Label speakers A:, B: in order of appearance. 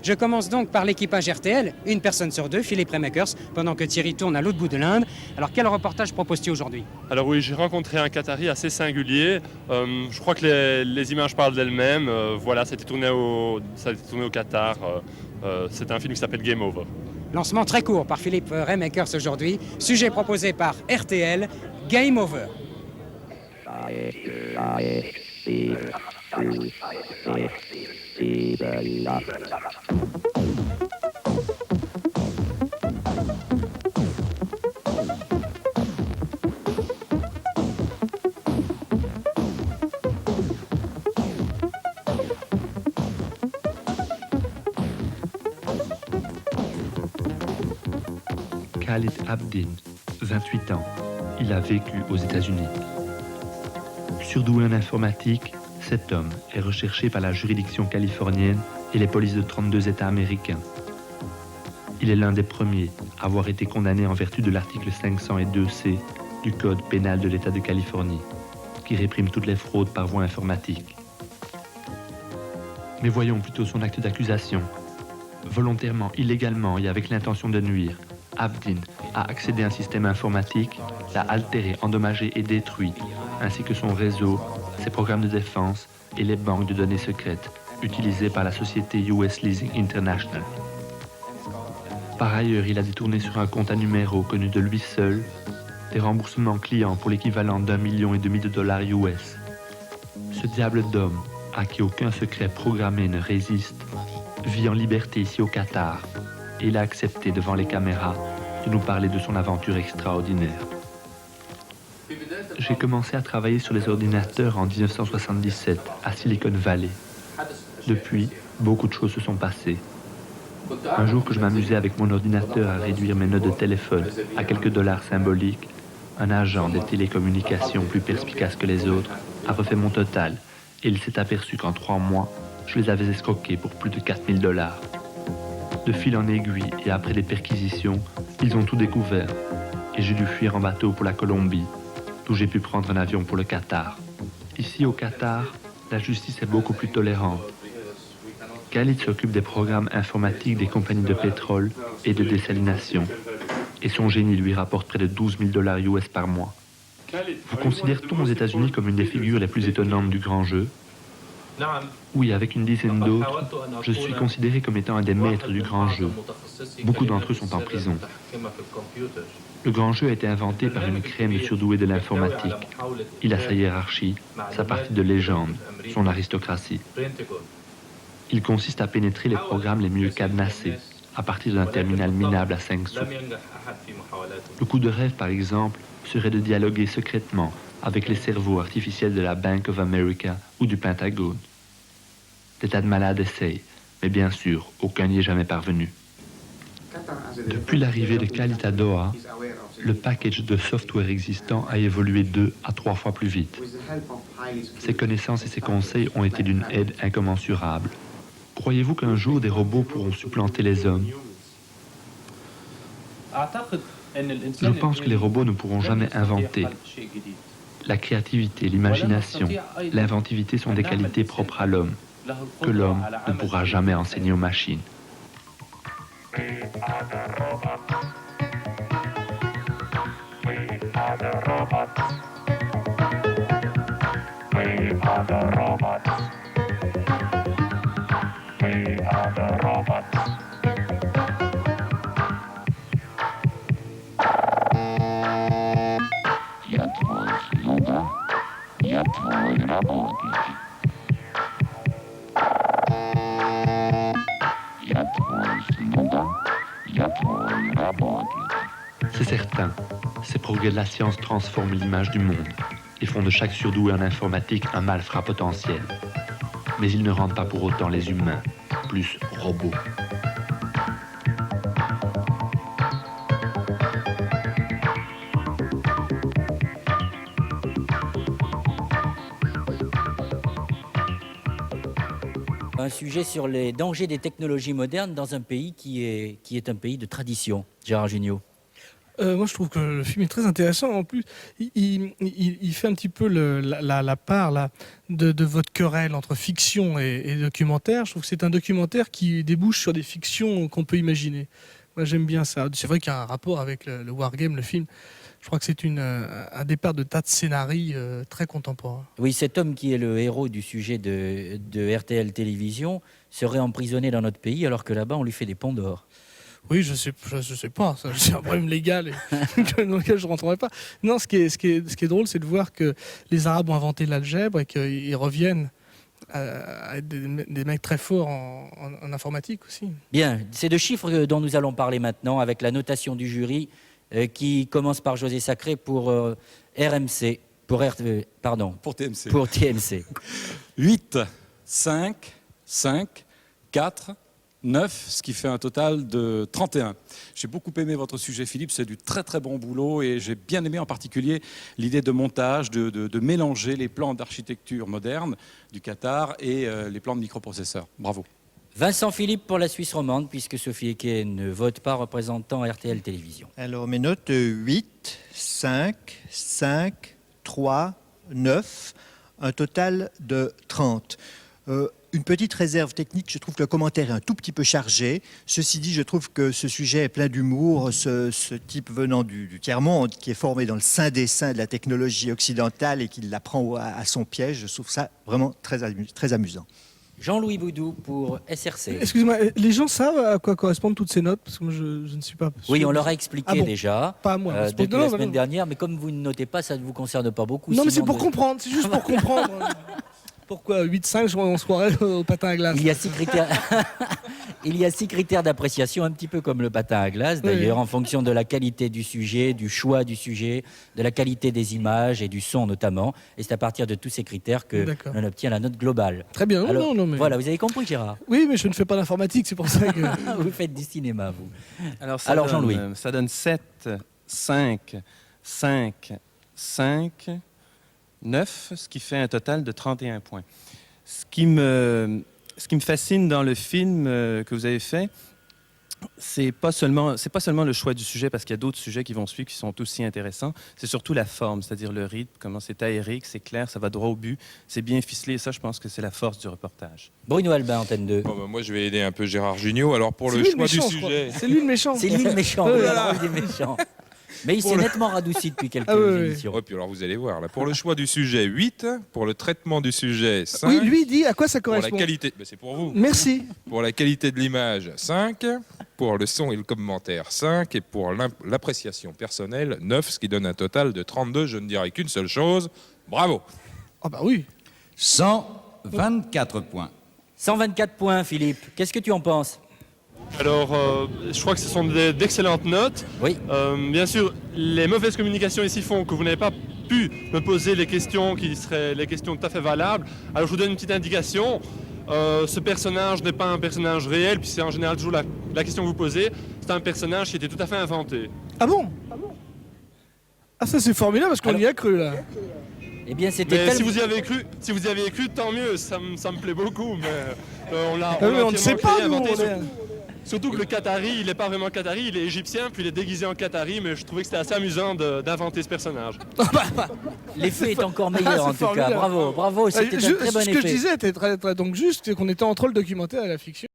A: Je commence donc par l'équipage RTL, une personne sur deux, Philippe Remakers, pendant que Thierry tourne à l'autre bout de l'Inde. Alors quel reportage proposes-tu aujourd'hui?
B: Alors oui, j'ai rencontré un Qatari assez singulier. Je crois que les images parlent d'elles-mêmes. Voilà, ça a été tourné au Qatar. C'est un film qui s'appelle Game Over.
A: Lancement très court par Philippe Remakers aujourd'hui. Sujet proposé par RTL, Game Over.
C: Khalid Abdin, 28 ans. Il a vécu aux États-Unis. Surdoué en informatique, cet homme est recherché par la juridiction californienne et les polices de 32 États américains. Il est l'un des premiers à avoir été condamné en vertu de l'article 502C du Code pénal de l'État de Californie, qui réprime toutes les fraudes par voie informatique. Mais voyons plutôt son acte d'accusation. Volontairement, illégalement et avec l'intention de nuire, Abdin a accédé à un système informatique, l'a altéré, endommagé et détruit, ainsi que son réseau, ses programmes de défense et les banques de données secrètes utilisées par la société US Leasing International. Par ailleurs, il a détourné sur un compte à numéro connu de lui seul des remboursements clients pour l'équivalent d'1,5 million de dollars US. Ce diable d'homme, à qui aucun secret programmé ne résiste, vit en liberté ici au Qatar. Et il a accepté devant les caméras de nous parler de son aventure extraordinaire. J'ai commencé à travailler sur les ordinateurs en 1977 à Silicon Valley. Depuis, beaucoup de choses se sont passées. Un jour que je m'amusais avec mon ordinateur à réduire mes notes de téléphone à quelques dollars symboliques, un agent des télécommunications plus perspicace que les autres a refait mon total et il s'est aperçu qu'en 3 mois, je les avais escroqués pour plus de 4000 dollars. De fil en aiguille et après des perquisitions, ils ont tout découvert et j'ai dû fuir en bateau pour la Colombie, d'où j'ai pu prendre un avion pour le Qatar. Ici au Qatar, la justice est beaucoup plus tolérante. Khalid s'occupe des programmes informatiques des compagnies de pétrole et de dessalination et son génie lui rapporte près de 12 000 dollars US par mois. Vous considère-t-on aux États-Unis comme une des figures les plus étonnantes du grand jeu? Oui, avec une dizaine d'autres, je suis considéré comme étant un des maîtres du grand jeu. Beaucoup d'entre eux sont en prison. Le grand jeu a été inventé par une crème surdouée de l'informatique. Il a sa hiérarchie, sa partie de légende, son aristocratie. Il consiste à pénétrer les programmes les mieux cadenassés, à partir d'un terminal minable à 5 sous. Le coup de rêve, par exemple, serait de dialoguer secrètement avec les cerveaux artificiels de la Bank of America ou du Pentagone. Des tas de malades essayent, mais bien sûr, aucun n'y est jamais parvenu. Depuis l'arrivée de Khalid à Doha, le package de software existant a évolué 2 à 3 fois plus vite. Ses connaissances et ses conseils ont été d'une aide incommensurable. Croyez-vous qu'un jour des robots pourront supplanter les hommes? Je pense que les robots ne pourront jamais inventer. La créativité, l'imagination, l'inventivité sont des qualités propres à l'homme, que l'homme ne pourra jamais enseigner aux machines. C'est certain, ces progrès de la science transforment l'image du monde et font de chaque surdoué en informatique un malfrat potentiel. Mais ils ne rendent pas pour autant les humains plus robots.
D: Un sujet sur les dangers des technologies modernes dans un pays qui est un pays de tradition, Gérard Jugnot.
E: Moi, je trouve que le film est très intéressant. En plus, il fait un petit peu la part là, de votre querelle entre fiction et documentaire. Je trouve que c'est un documentaire qui débouche sur des fictions qu'on peut imaginer. Moi, j'aime bien ça. C'est vrai qu'il y a un rapport avec le Wargame, le film. Je crois que c'est un départ de tas de scénarios très contemporains.
D: Oui, cet homme qui est le héros du sujet de RTL Télévision serait emprisonné dans notre pays alors que là-bas, on lui fait des ponts d'or.
E: Oui, je sais pas, ça, c'est un problème légal dans lequel je ne rentrerai pas. Non, ce qui est drôle, c'est de voir que les Arabes ont inventé l'algèbre et qu'ils reviennent à être des mecs très forts en informatique aussi.
D: Bien, c'est de chiffres dont nous allons parler maintenant avec la notation du jury qui commence par José Sacré pour RMC,
F: Pour TMC.
D: pour TMC.
F: 8, 5, 5, 4, 9, ce qui fait un total de 31. J'ai beaucoup aimé votre sujet, Philippe, c'est du très très bon boulot et j'ai bien aimé en particulier l'idée de montage, de mélanger les plans d'architecture moderne du Qatar et les plans de microprocesseurs. Bravo.
D: Vincent Philippe pour la Suisse romande, puisque Sophie Eke ne vote pas représentant RTL Télévision.
G: Alors mes notes 8, 5, 5, 3, 9, un total de 30. Une petite réserve technique, je trouve que le commentaire est un tout petit peu chargé. Ceci dit, je trouve que ce sujet est plein d'humour. Ce type venant du tiers-monde, qui est formé dans le sein des seins de la technologie occidentale et qui la prend à son piège, je trouve ça vraiment très amusant.
D: Jean-Louis Boudou pour SRC.
E: Excusez-moi, les gens savent à quoi correspondent toutes ces notes? Parce que moi, je ne suis pas sûr.
D: Oui, on leur a expliqué déjà.
E: Pas à moi.
D: Depuis la semaine dernière, mais comme vous ne notez pas, ça ne vous concerne pas beaucoup.
E: Non, mais c'est pour comprendre, c'est juste pour comprendre. Pourquoi 8-5, on se croirait au patin à glace?
D: Il y a 6 critères. Il y a 6 critères d'appréciation, un petit peu comme le patin à glace, d'ailleurs, en fonction de la qualité du sujet, du choix du sujet, de la qualité des images et du son notamment. Et c'est à partir de tous ces critères que l'on obtient la note globale.
E: Très bien.
D: Alors,
E: non, mais...
D: Voilà, vous avez compris, Gérard?
E: Oui, mais je ne fais pas d'informatique, c'est pour ça que...
D: Vous faites du cinéma, vous.
H: Alors
D: Jean-Louis.
H: Ça donne 7, 5, 5, 5, 9, ce qui fait un total de 31 points. Ce qui me fascine dans le film que vous avez fait, c'est pas seulement le choix du sujet, parce qu'il y a d'autres sujets qui vont suivre qui sont aussi intéressants. C'est surtout la forme, c'est-à-dire le rythme, comment c'est aéré, que c'est clair, ça va droit au but, c'est bien ficelé. Et ça, je pense que c'est la force du reportage.
D: Bruno Albin, Antenne 2.
I: Bon, moi, je vais aider un peu Gérard Jugnot. Alors, pour le choix du sujet...
E: C'est lui le méchant.
D: C'est lui le méchant, oui, alors il est méchant. Mais il s'est nettement radouci depuis quelques émissions.
I: Oui, puis alors vous allez voir. Là, pour le choix du sujet, 8. Pour le traitement du sujet, 5.
E: Oui, lui dit à quoi ça
I: Pour
E: correspond.
I: la qualité, c'est pour vous.
E: Merci.
I: Pour la qualité de l'image, 5. Pour le son et le commentaire, 5. Et pour l'appréciation personnelle, 9. Ce qui donne un total de 32. Je ne dirai qu'une seule chose. Bravo.
E: Ah bah oui.
J: 124 points.
D: 124 points, Philippe. Qu'est-ce que tu en penses?
B: Alors, je crois que ce sont d'excellentes notes.
D: Oui.
B: Bien sûr, les mauvaises communications ici font que vous n'avez pas pu me poser les questions qui seraient les questions tout à fait valables. Alors, je vous donne une petite indication. Ce personnage n'est pas un personnage réel, puis c'est en général toujours la question que vous posez. C'est un personnage qui était tout à fait inventé.
E: Ah bon? Ah ça c'est formidable parce qu'on y a cru là.
D: Eh bien, c'était
B: Mais
D: tellement...
B: si vous y avez cru, tant mieux, ça me plaît beaucoup. Mais
E: on ne sait pas, nous,
B: surtout que le Qatari, il n'est pas vraiment Qatari, il est égyptien, puis il est déguisé en Qatari, mais je trouvais que c'était assez amusant d'inventer ce personnage.
D: L'effet est encore meilleur en tout cas. Bravo, c'était un très bon effet.
E: Ce que je disais était très donc juste, c'est qu'on était entre le documentaire et la fiction.